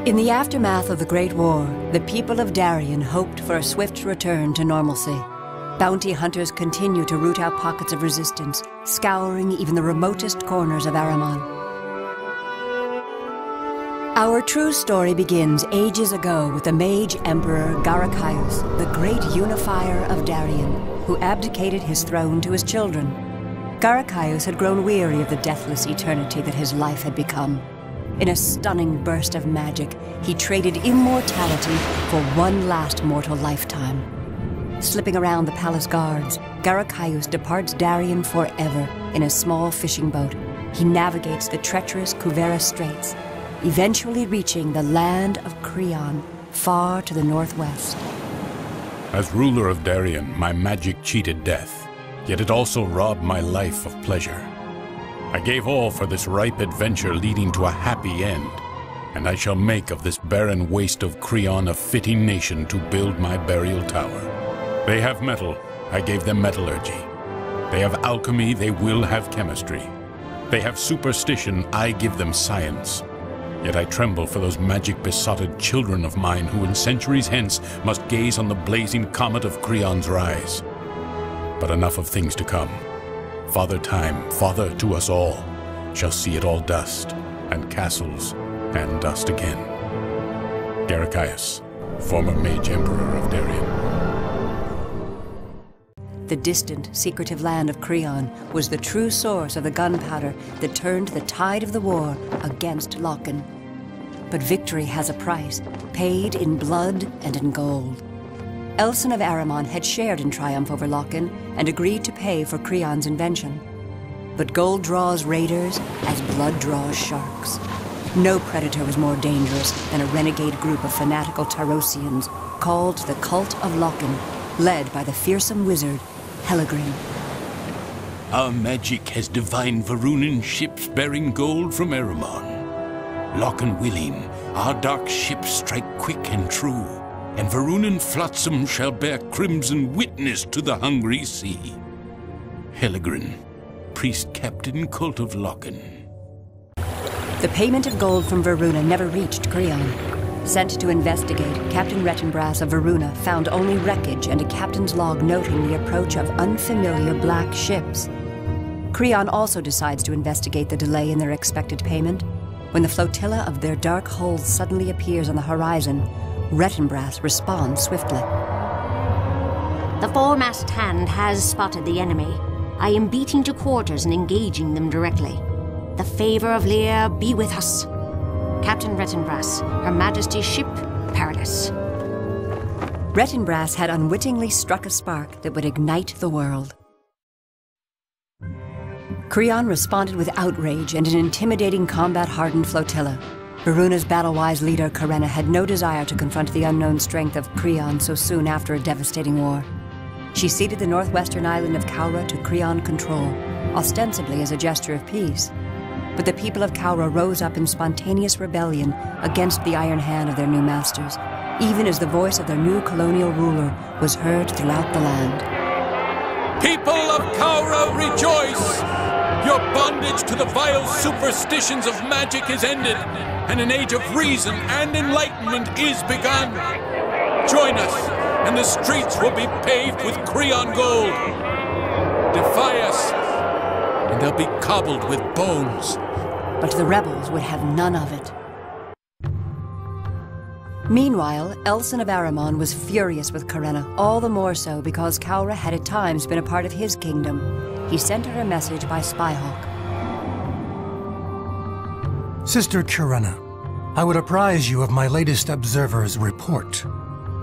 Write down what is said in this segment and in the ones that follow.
In the aftermath of the Great War, the people of Darien hoped for a swift return to normalcy. Bounty hunters continue to root out pockets of resistance, scouring even the remotest corners of Ahriman. Our true story begins ages ago with the mage emperor Garrachaius, the great unifier of Darien, who abdicated his throne to his children. Garrachaius had grown weary of the deathless eternity that his life had become. In a stunning burst of magic, he traded immortality for one last mortal lifetime. Slipping around the palace guards, Garrachaius departs Darien forever in a small fishing boat. He navigates the treacherous Kuvera Straits, eventually reaching the land of Creon, far to the northwest. As ruler of Darien, my magic cheated death, yet it also robbed my life of pleasure. I gave all for this ripe adventure leading to a happy end, and I shall make of this barren waste of Creon a fitting nation to build my burial tower. They have metal, I gave them metallurgy. They have alchemy, they will have chemistry. They have superstition, I give them science. Yet I tremble for those magic-besotted children of mine who in centuries hence must gaze on the blazing comet of Creon's rise. But enough of things to come. Father Time, father to us all, shall see it all dust, and castles, and dust again. Garrachaius, former mage emperor of Darien. The distant, secretive land of Creon was the true source of the gunpowder that turned the tide of the war against Loken. But victory has a price, paid in blood and in gold. Elson of Ahriman had shared in triumph over Loken and agreed to pay for Creon's invention. But gold draws raiders as blood draws sharks. No predator was more dangerous than a renegade group of fanatical Tarosians called the Cult of Loken, led by the fearsome wizard Helligrin. Our magic has divined Varunan ships bearing gold from Ahriman. Loken willing, our dark ships strike quick and true, and Varunan flotsam shall bear crimson witness to the hungry sea. Helligrin, priest captain cult of Loken. The payment of gold from Varuna never reached Creon. Sent to investigate, Captain Rettenbrass of Varuna found only wreckage and a captain's log noting the approach of unfamiliar black ships. Creon also decides to investigate the delay in their expected payment. When the flotilla of their dark hulls suddenly appears on the horizon, Rettenbrass responds swiftly. The foremast hand has spotted the enemy. I am beating to quarters and engaging them directly. The favor of Lear be with us. Captain Rettenbrass, Her Majesty's ship, Perilous. Rettenbrass had unwittingly struck a spark that would ignite the world. Creon responded with outrage and an intimidating combat-hardened flotilla. Varuna's battle-wise leader, Karenna, had no desire to confront the unknown strength of Creon so soon after a devastating war. She ceded the northwestern island of Kaura to Creon control, ostensibly as a gesture of peace. But the people of Kaura rose up in spontaneous rebellion against the iron hand of their new masters, even as the voice of their new colonial ruler was heard throughout the land. People of Kaura, rejoice! Your bondage to the vile superstitions of magic is ended, and an age of reason and enlightenment is begun. Join us, and the streets will be paved with Creon gold. Defy us, and they'll be cobbled with bones. But the rebels would have none of it. Meanwhile, Elson of Ahriman was furious with Karenna, all the more so because Kaura had at times been a part of his kingdom. He sent her a message by Spyhawk. Sister Karenna, I would apprise you of my latest observer's report.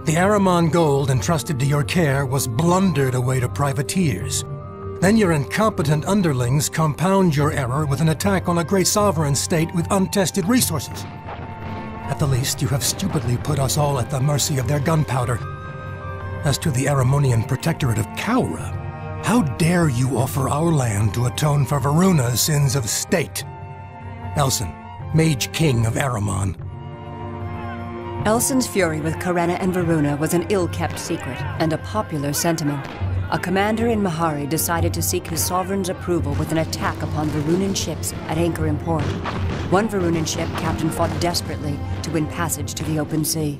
The Ahriman gold entrusted to your care was blundered away to privateers. Then your incompetent underlings compound your error with an attack on a great sovereign state with untested resources. At the least, you have stupidly put us all at the mercy of their gunpowder. As to the Aramonian protectorate of Kaura, how dare you offer our land to atone for Varuna's sins of state? Elson, Mage King of Ahriman. Elson's fury with Karenna and Varuna was an ill-kept secret and a popular sentiment. A commander in Mahari decided to seek his sovereign's approval with an attack upon Varunan ships at anchor in port. One Varunan ship captain fought desperately to win passage to the open sea.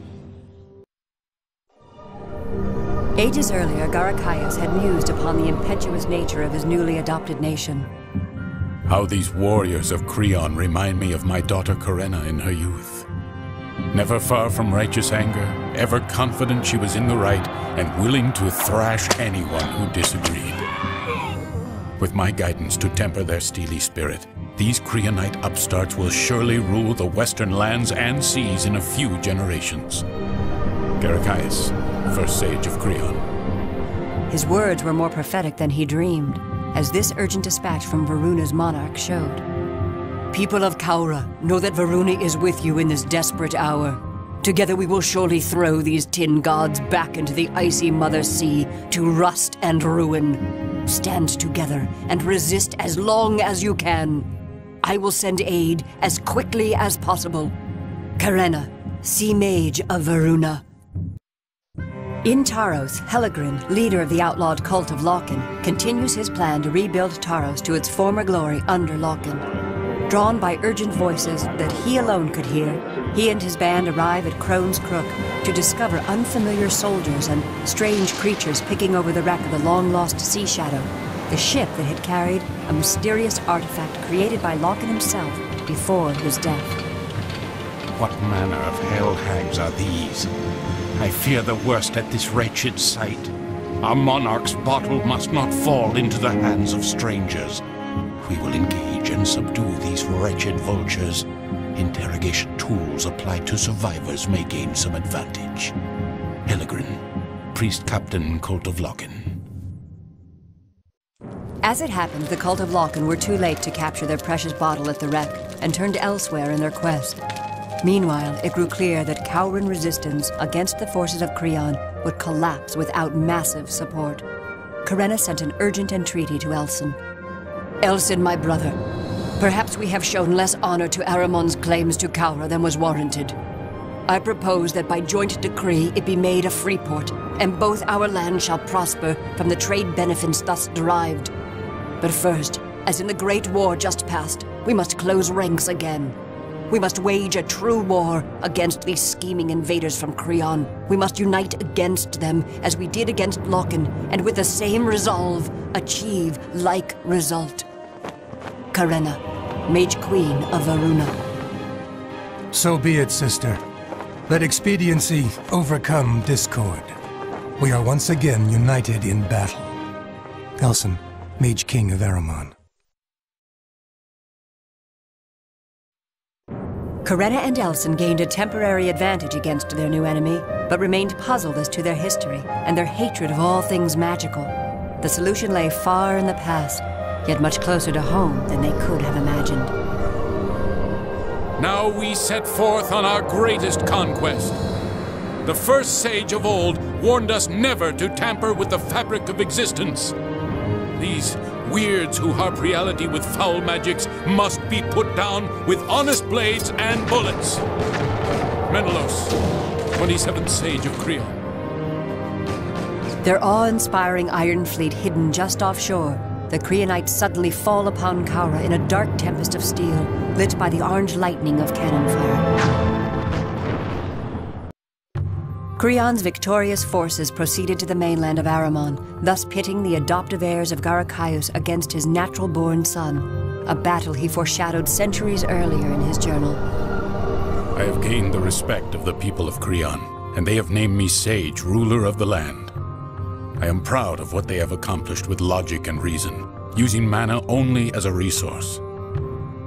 Ages earlier, Garrachaius had mused upon the impetuous nature of his newly adopted nation. How these warriors of Creon remind me of my daughter Corinna in her youth. Never far from righteous anger, ever confident she was in the right, and willing to thrash anyone who disagreed. With my guidance to temper their steely spirit, these Creonite upstarts will surely rule the western lands and seas in a few generations. Garrachaius, first sage of Creon. His words were more prophetic than he dreamed, as this urgent dispatch from Varuna's monarch showed. People of Caura, know that Varuna is with you in this desperate hour. Together we will surely throw these tin gods back into the icy mother sea to rust and ruin. Stand together and resist as long as you can. I will send aid as quickly as possible. Karenna, sea mage of Varuna. In Taros, Heligrin, leader of the outlawed cult of Loken, continues his plan to rebuild Taros to its former glory under Loken. Drawn by urgent voices that he alone could hear, he and his band arrive at Crone's Crook to discover unfamiliar soldiers and strange creatures picking over the wreck of the long-lost Sea Shadow, the ship that had carried a mysterious artifact created by Loken himself before his death. What manner of hell hags are these? I fear the worst at this wretched sight. Our monarch's bottle must not fall into the hands of strangers. We will engage and subdue these wretched vultures. Interrogation tools applied to survivors may gain some advantage. Heligrin, priest captain, cult of Loken. As it happened, the cult of Loken were too late to capture their precious bottle at the wreck and turned elsewhere in their quest. Meanwhile, it grew clear that Cowran resistance against the forces of Creon would collapse without massive support. Karenna sent an urgent entreaty to Elson. Elson, my brother, perhaps we have shown less honor to Aramon's claims to Caura than was warranted. I propose that by joint decree it be made a free port, and both our lands shall prosper from the trade benefits thus derived. But first, as in the great war just past, we must close ranks again. We must wage a true war against these scheming invaders from Creon. We must unite against them as we did against Loken, and with the same resolve, achieve like result. Karenna, Mage Queen of Varuna. So be it, sister. Let expediency overcome discord. We are once again united in battle. Elson, Mage King of Aramon. Karenna and Elson gained a temporary advantage against their new enemy, but remained puzzled as to their history and their hatred of all things magical. The solution lay far in the past, yet much closer to home than they could have imagined. Now we set forth on our greatest conquest. The first sage of old warned us never to tamper with the fabric of existence. These weirds who harp reality with foul magics must be put down with honest blades and bullets. Menelaus, 27th Sage of Creon. Their awe-inspiring iron fleet hidden just offshore, the Creonites suddenly fall upon Caura in a dark tempest of steel, lit by the orange lightning of cannon fire. Creon's victorious forces proceeded to the mainland of Aramon, thus pitting the adoptive heirs of Garrachaius against his natural-born son, a battle he foreshadowed centuries earlier in his journal. I have gained the respect of the people of Creon, and they have named me Sage, ruler of the land. I am proud of what they have accomplished with logic and reason, using mana only as a resource.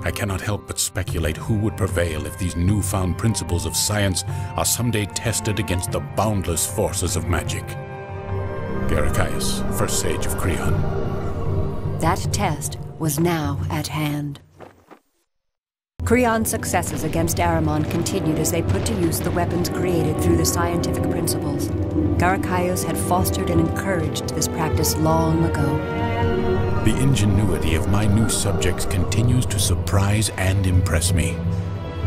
I cannot help but speculate who would prevail if these newfound principles of science are someday tested against the boundless forces of magic. Garrachaius, first sage of Creon. That test was now at hand. Creon's successes against Aramon continued as they put to use the weapons created through the scientific principles. Garrachaius had fostered and encouraged this practice long ago. The ingenuity of my new subjects continues to surprise and impress me.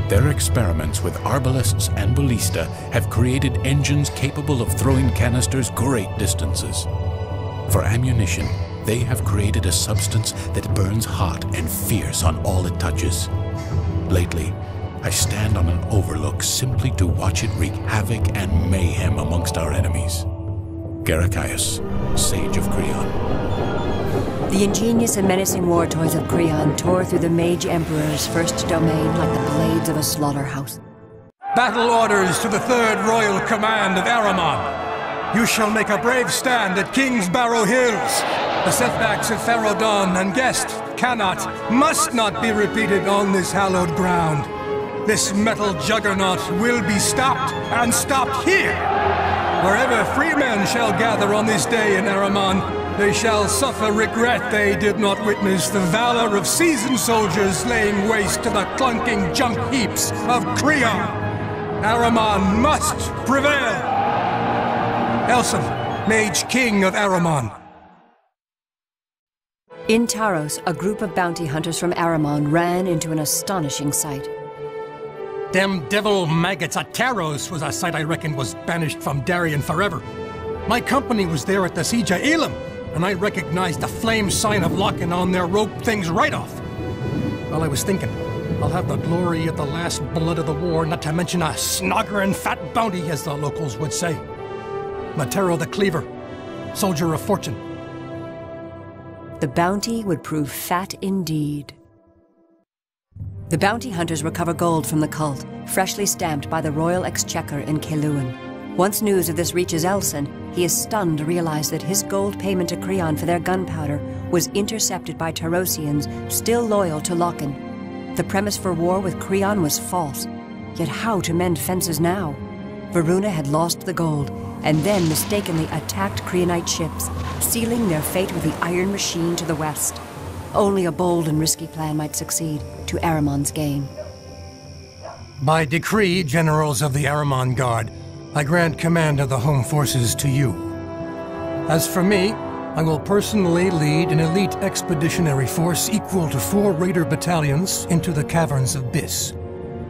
Their experiments with arbalests and ballista have created engines capable of throwing canisters great distances. For ammunition, they have created a substance that burns hot and fierce on all it touches. Lately, I stand on an overlook simply to watch it wreak havoc and mayhem amongst our enemies. Garrachaius, Sage of Creon. The ingenious and menacing war toys of Creon tore through the Mage Emperor's first domain like the blades of a slaughterhouse. Battle orders to the 3rd Royal Command of Ahriman. You shall make a brave stand at King's Barrow Hills. The setbacks of Ferodon and Guest must not be repeated on this hallowed ground. This metal juggernaut will be stopped, and stopped here. Wherever free men shall gather on this day in Ahriman, they shall suffer regret they did not witness the valor of seasoned soldiers laying waste to the clunking junk heaps of Creon. Ahriman must prevail. Elson, Mage King of Ahriman. In Taros, a group of bounty hunters from Ahriman ran into an astonishing sight. Them devil maggots at Taros was a sight I reckoned was banished from Darien forever. My company was there at the siege of Elam, and I recognized the flame sign of Lochen on their rope things right off. Well, I was thinking, I'll have the glory of the last blood of the war, not to mention a snoggerin' fat bounty, as the locals would say. Matero the Cleaver, soldier of fortune. The bounty would prove fat indeed. The bounty hunters recover gold from the cult, freshly stamped by the Royal Exchequer in Keluan. Once news of this reaches Elson, he is stunned to realize that his gold payment to Creon for their gunpowder was intercepted by Tarosians still loyal to Lochen. The premise for war with Creon was false, yet how to mend fences now? Varuna had lost the gold, and then mistakenly attacked Creonite ships, sealing their fate with the Iron Machine to the west. Only a bold and risky plan might succeed, to Ahriman's gain. By decree, generals of the Ahriman Guard, I grant command of the home forces to you. As for me, I will personally lead an elite expeditionary force equal to 4 raider battalions into the caverns of Bis,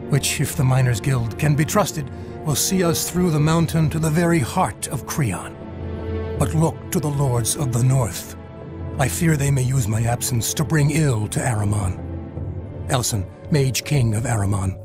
which, if the Miners' Guild can be trusted, will see us through the mountain to the very heart of Creon. But look to the lords of the north. I fear they may use my absence to bring ill to Ahriman. Elson, Mage King of Ahriman.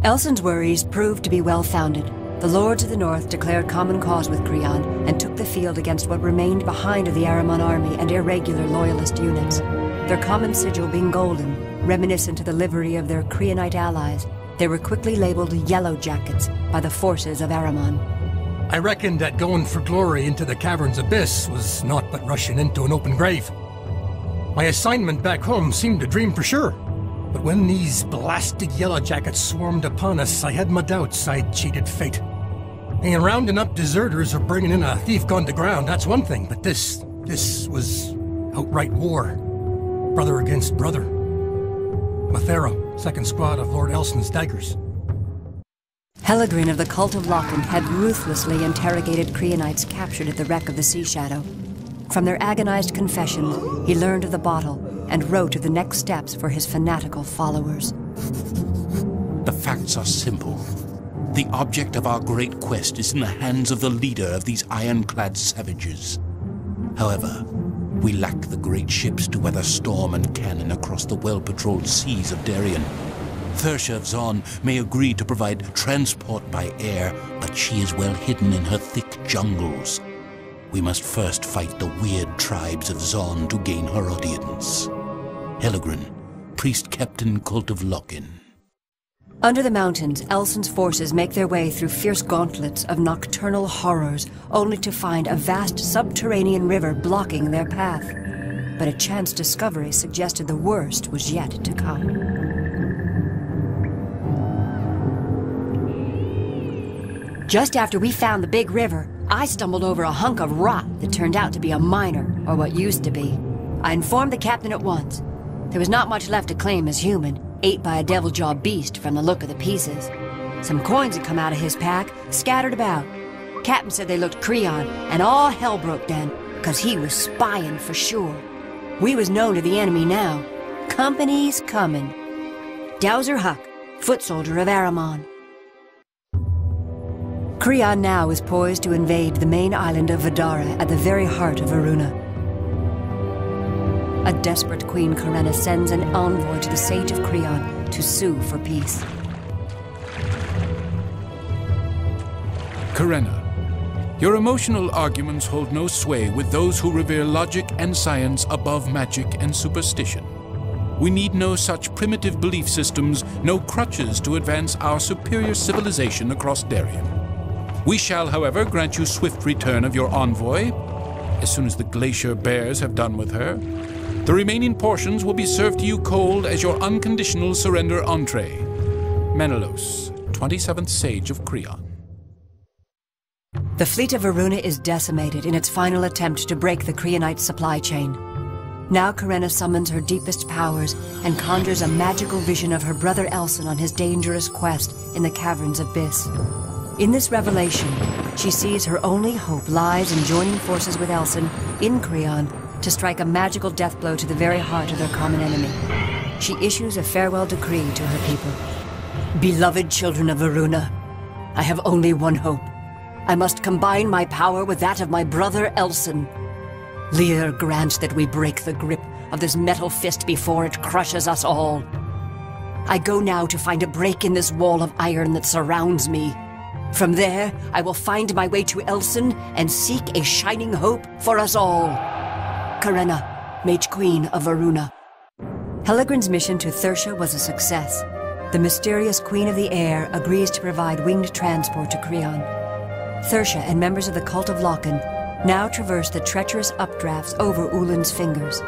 Elson's worries proved to be well-founded. The Lords of the North declared common cause with Creon and took the field against what remained behind of the Ahriman army and irregular loyalist units. Their common sigil being golden, reminiscent of the livery of their Creonite allies, they were quickly labeled Yellow Jackets by the forces of Ahriman. I reckoned that going for glory into the caverns abyss was naught but rushing into an open grave. My assignment back home seemed a dream for sure. But when these blasted Yellow Jackets swarmed upon us, I had my doubts I'd cheated fate. And rounding up deserters or bringing in a thief gone to ground, that's one thing, but this was outright war. Brother against brother. Mathero, 2nd Squad of Lord Elson's daggers. Hellegrin of the Cult of Lochen had ruthlessly interrogated Creonites captured at the wreck of the Sea Shadow. From their agonized confessions, he learned of the bottle and wrote of the next steps for his fanatical followers. The facts are simple. The object of our great quest is in the hands of the leader of these ironclad savages. However, we lack the great ships to weather storm and cannon across the well-patrolled seas of Darien. Thersha of Zon may agree to provide transport by air, but she is well hidden in her thick jungles. We must first fight the weird tribes of Zon to gain her audience. Hellegrin, Priest Captain Cult of Lochen. Under the mountains, Elson's forces make their way through fierce gauntlets of nocturnal horrors, only to find a vast subterranean river blocking their path. But a chance discovery suggested the worst was yet to come. Just after we found the big river, I stumbled over a hunk of rock that turned out to be a miner, or what used to be. I informed the captain at once. There was not much left to claim as human, ate by a devil-jawed beast from the look of the pieces. Some coins had come out of his pack, scattered about. Captain said they looked Creon, and all hell broke then, 'cause he was spying for sure. We was known to the enemy now. Company's coming. Dowser Huck, foot soldier of Ahriman. Creon now is poised to invade the main island of Vidara at the very heart of Varuna. a desperate Queen Carena sends an envoy to the Sage of Creon to sue for peace. Carena, your emotional arguments hold no sway with those who revere logic and science above magic and superstition. We need no such primitive belief systems, no crutches to advance our superior civilization across Darien. We shall, however, grant you swift return of your envoy, as soon as the glacier bears have done with her. The remaining portions will be served to you cold as your unconditional surrender entree. Menelaus, 27th Sage of Creon. The fleet of Varuna is decimated in its final attempt to break the Creonite supply chain. Now Carena summons her deepest powers and conjures a magical vision of her brother Elson on his dangerous quest in the caverns of Bis. In this revelation, she sees her only hope lies in joining forces with Elson in Creon to strike a magical death blow to the very heart of their common enemy. She issues a farewell decree to her people. Beloved children of Varuna, I have only one hope. I must combine my power with that of my brother Elson. Lear grant that we break the grip of this metal fist before it crushes us all. I go now to find a break in this wall of iron that surrounds me. From there, I will find my way to Elson and seek a shining hope for us all. Carena, Mage Queen of Varuna. Hellegrin's mission to Thersia was a success. The mysterious Queen of the Air agrees to provide winged transport to Creon. Thersia and members of the Cult of Loken now traverse the treacherous updrafts over Ulan's fingers.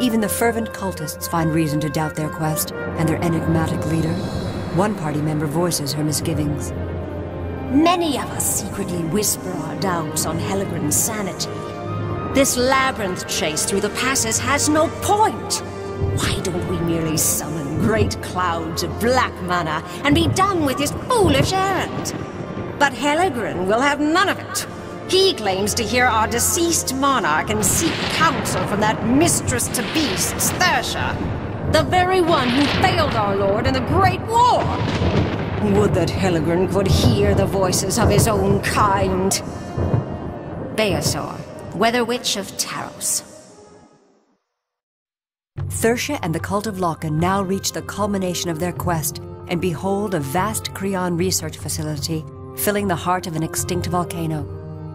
Even the fervent cultists find reason to doubt their quest and their enigmatic leader. One party member voices her misgivings. Many of us secretly whisper our doubts on Hellegrin's sanity. This labyrinth chase through the passes has no point. Why don't we merely summon great clouds of black mana and be done with this foolish errand? But Hellegrin will have none of it. He claims to hear our deceased monarch and seek counsel from that mistress to beasts, Thersia, the very one who failed our lord in the Great War. Would that Hellegrin could hear the voices of his own kind. Beasor, Weather Witch of Taros. Thersia and the Cult of Loken now reach the culmination of their quest and behold a vast Creon research facility filling the heart of an extinct volcano.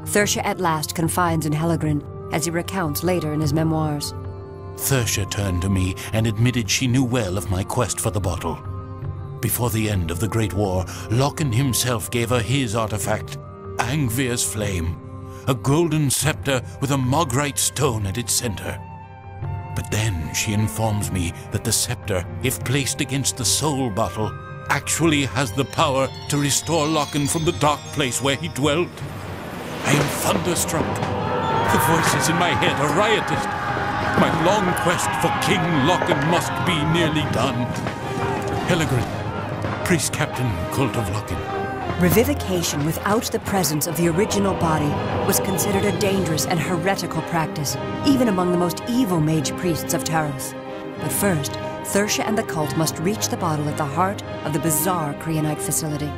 Thersia at last confides in Hellegrin, as he recounts later in his memoirs. Thersia turned to me and admitted she knew well of my quest for the bottle. Before the end of the Great War, Loken himself gave her his artifact, Angvir's Flame, a golden scepter with a Mogrite stone at its center. But then she informs me that the scepter, if placed against the soul bottle, actually has the power to restore Loken from the dark place where he dwelt. I am thunderstruck. The voices in my head are riotous. My long quest for King Loken must be nearly done. Hellegrin, Priest Captain, Cult of Loken. Revivication without the presence of the original body was considered a dangerous and heretical practice, even among the most evil mage priests of Taros. But first, Thersia and the cult must reach the bottle at the heart of the bizarre Creonite facility.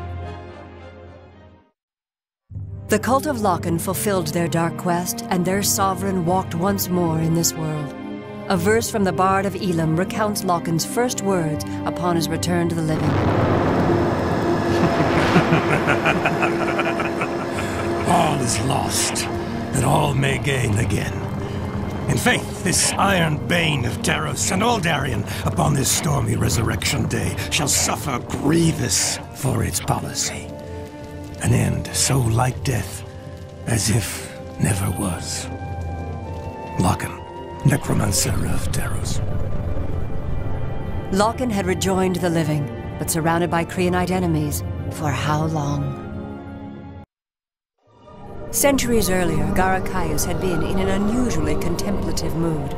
The Cult of Loken fulfilled their dark quest, and their sovereign walked once more in this world. A verse from the Bard of Elam recounts Loken's first words upon his return to the living. All is lost, that all may gain again. In faith, this iron bane of Taros and all Darien, upon this stormy resurrection day, shall suffer grievous for its policy. An end so like death, as if never was. Loken, necromancer of Taros. Loken had rejoined the living, but surrounded by Creonite enemies. For how long? Centuries earlier, Garrachaius had been in an unusually contemplative mood.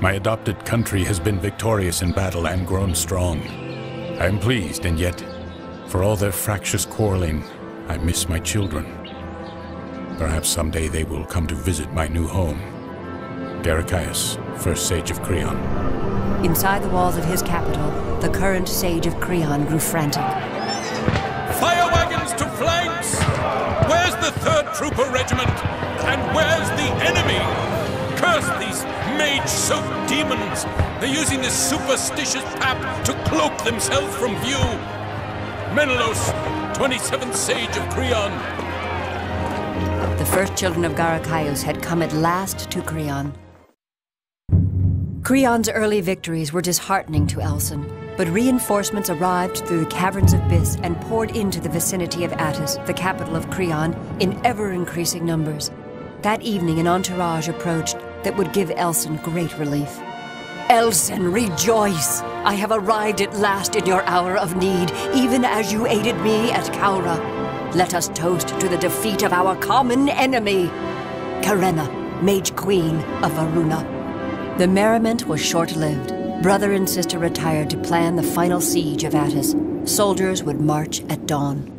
My adopted country has been victorious in battle and grown strong. I am pleased, and yet, for all their fractious quarreling, I miss my children. Perhaps someday they will come to visit my new home. Garrachaius, first Sage of Creon. Inside the walls of his capital, the current Sage of Creon grew frantic. Fire wagons to flanks! Where's the 3rd Trooper Regiment? And where's the enemy? Curse these mage-soaked demons! They're using this superstitious pap to cloak themselves from view! Menelaus, 27th Sage of Creon. The first children of Garrachaius had come at last to Creon. Creon's early victories were disheartening to Elson, but reinforcements arrived through the caverns of Bis and poured into the vicinity of Attis, the capital of Creon, in ever-increasing numbers. That evening, an entourage approached that would give Elson great relief. Elson, rejoice! I have arrived at last in your hour of need, even as you aided me at Caura. Let us toast to the defeat of our common enemy, Carena, Mage Queen of Varuna. The merriment was short-lived. Brother and sister retired to plan the final siege of Attis. Soldiers would march at dawn.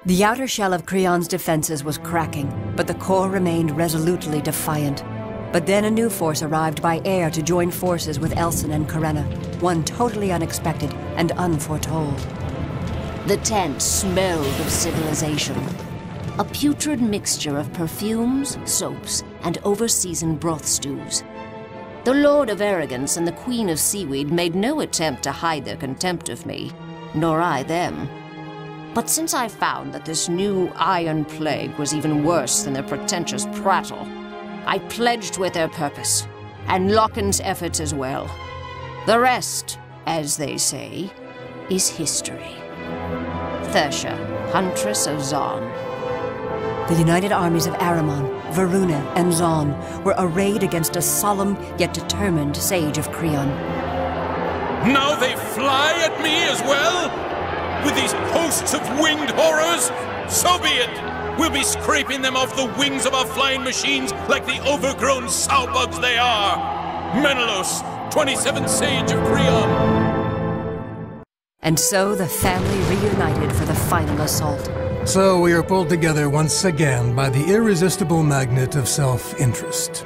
The outer shell of Creon's defenses was cracking, but the core remained resolutely defiant. But then a new force arrived by air to join forces with Elson and Carena, one totally unexpected and unforetold. The tent smelled of civilization. A putrid mixture of perfumes, soaps, and over-seasoned broth stews. The Lord of Arrogance and the Queen of Seaweed made no attempt to hide their contempt of me, nor I them. But since I found that this new Iron Plague was even worse than their pretentious prattle, I pledged with their purpose, and Locken's efforts as well. The rest, as they say, is history. Thersia, Huntress of Zon. The united armies of Aramon, Varuna, and Zon were arrayed against a solemn yet determined sage of Creon. Now they fly at me as well? With these hosts of winged horrors? So be it! We'll be scraping them off the wings of our flying machines like the overgrown sowbugs they are! Menelaus, 27th Sage of Creon! And so the family reunited for the final assault. So we are pulled together once again by the irresistible magnet of self-interest.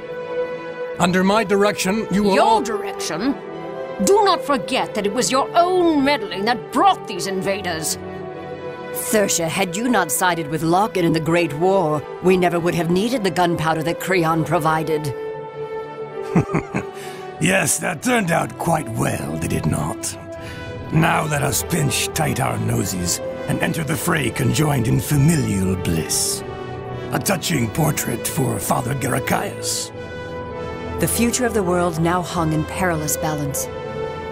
Under my direction, you will... Your direction? Do not forget that it was your own meddling that brought these invaders. Thersia, had you not sided with Locken in the Great War, we never would have needed the gunpowder that Creon provided. Yes, that turned out quite well, did it not? Now let us pinch tight our noses and enter the fray conjoined in familial bliss. A touching portrait for Father Garrachaius. The future of the world now hung in perilous balance.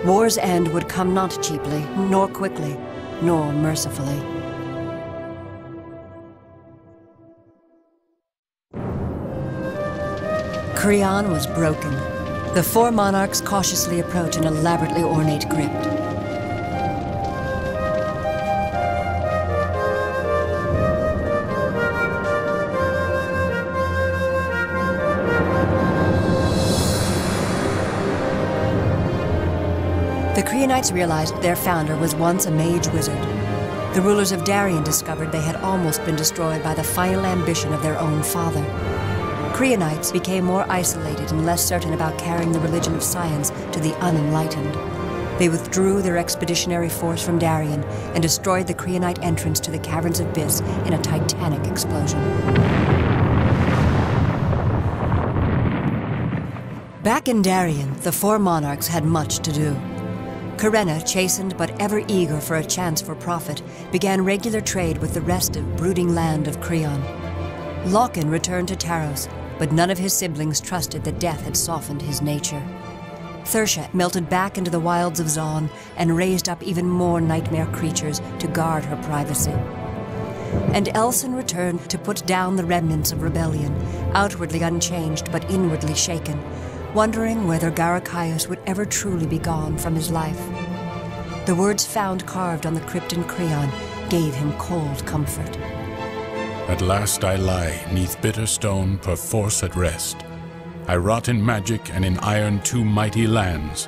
War's end would come not cheaply, nor quickly, nor mercifully. Creon was broken. The four monarchs cautiously approach an elaborately ornate crypt. The Creonites realized their founder was once a mage wizard. The rulers of Darien discovered they had almost been destroyed by the final ambition of their own father. Creonites became more isolated and less certain about carrying the religion of science to the unenlightened. They withdrew their expeditionary force from Darien and destroyed the Creonite entrance to the caverns of Bis in a titanic explosion. Back in Darien, the four monarchs had much to do. Carena, chastened but ever eager for a chance for profit, began regular trade with the restive, brooding land of Creon. Locken returned to Taros, but none of his siblings trusted that death had softened his nature. Thersia melted back into the wilds of Zon and raised up even more nightmare creatures to guard her privacy. And Elson returned to put down the remnants of rebellion, outwardly unchanged but inwardly shaken, wondering whether Garrachaius would ever truly be gone from his life. The words found carved on the crypt in Creon gave him cold comfort. At last I lie, 'neath bitter stone, perforce at rest. I rot in magic and in iron 2 mighty lands,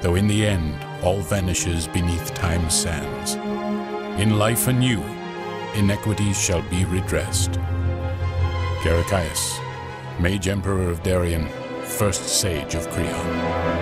though in the end all vanishes beneath time's sands. In life anew, inequities shall be redressed. Garrachaius, Mage Emperor of Darien, first Sage of Creon.